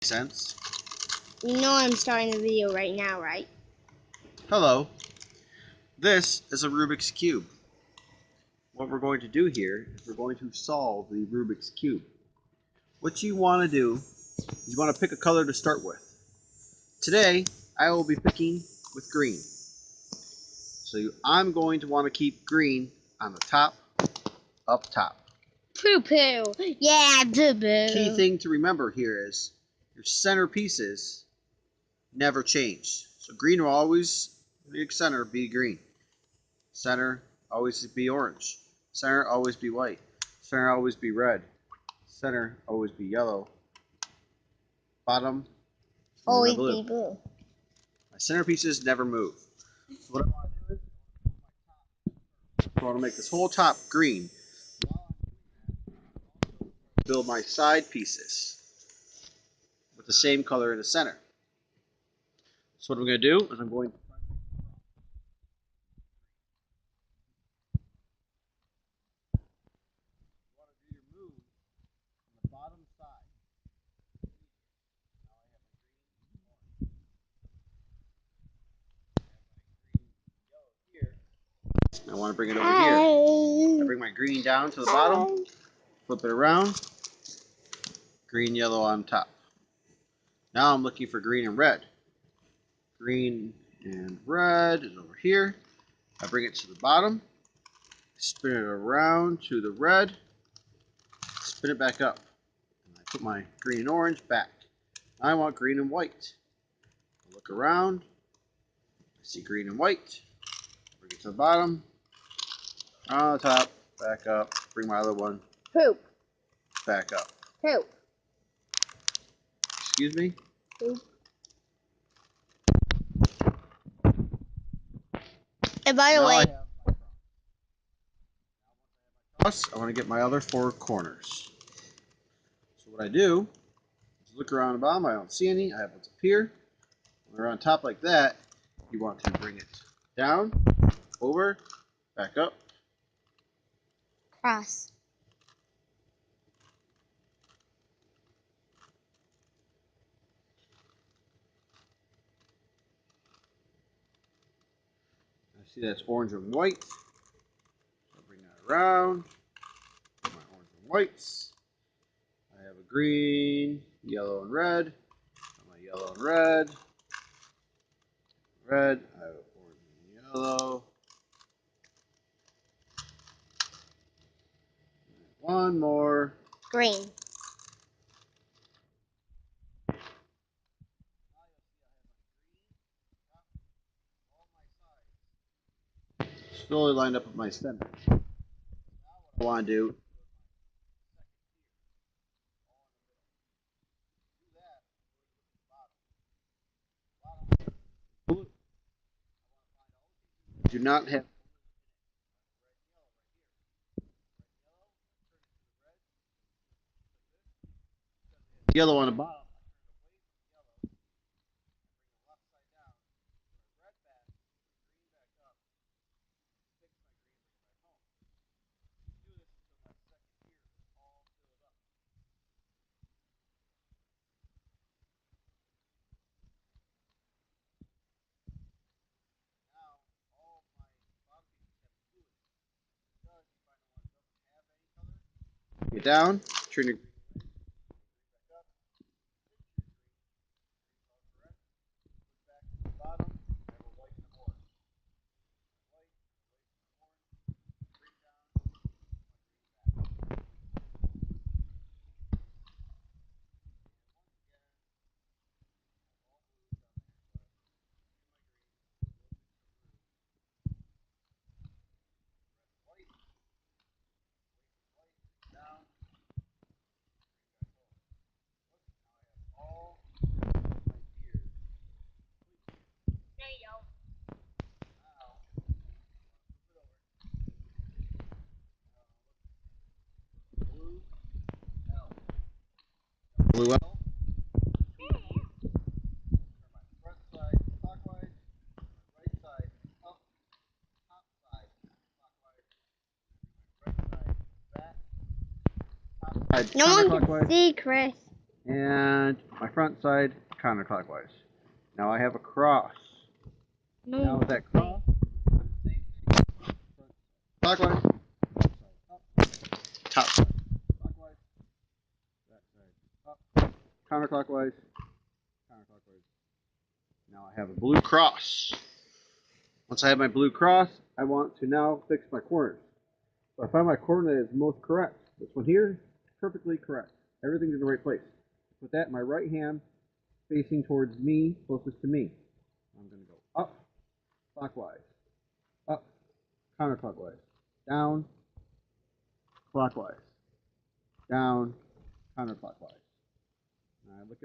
Sense. You know I'm starting the video right now, right? Hello. This is a Rubik's Cube. What we're going to do here is we're going to solve the Rubik's Cube. What you want to do is you want to pick a color to start with. Today, I will be picking with green. I'm going to want to keep green on the top, up top. Poo-poo. Yeah, poo-poo. Key thing to remember here is your center pieces never change. So green will always, the center, be green. Center always be orange. Center always be white. Center always be red. Center always be yellow. Bottom always blue. be blue. My center pieces never move. So what I want to do is I want to make this whole top green. Build my side pieces with the same color in the center. So what I'm going to do is I'm going to move on the bottom side. I want to bring it over here. I bring my green down to the bottom, flip it around, green, yellow on top. Now I'm looking for green and red. Green and red is over here. I bring it to the bottom, spin it around to the red, spin it back up. And I put my green and orange back. Now I want green and white. I look around, I see green and white, bring it to the bottom, on the top, back up, bring my other one Poop. back up. Poop. Excuse me? Poop. And by the way, I want to get my other four corners. So what I do is look around the bottom. I don't see any. I have what's up here. When we're on top like that, you want to bring it down, over, back up. cross. I see that's orange and white. So I'll bring that around. Put my orange and whites. I have a green, yellow, and red. My yellow and red. Red. I have orange and yellow. One more. Green. Slowly lined up with my center. Now what I want to do do not have yellow on the bottom. Get down, turn your bottom, blue L. Front side clockwise, right side up, top side clockwise, right side back, top side No one counterclockwise, can see Chris. and my front side counterclockwise. Now I have a cross. No. Now with that cross, clockwise, up, top side, clockwise, that side, up, counterclockwise, counterclockwise. Now I have a blue cross. Once I have my blue cross, I want to now fix my corners. So I find my corner that is most correct. This one here, perfectly correct. Everything's in the right place. Put that in my right hand, facing towards me, closest to me. I'm going to go up, clockwise, up, counterclockwise, down, clockwise, down, counterclockwise. Now I look up.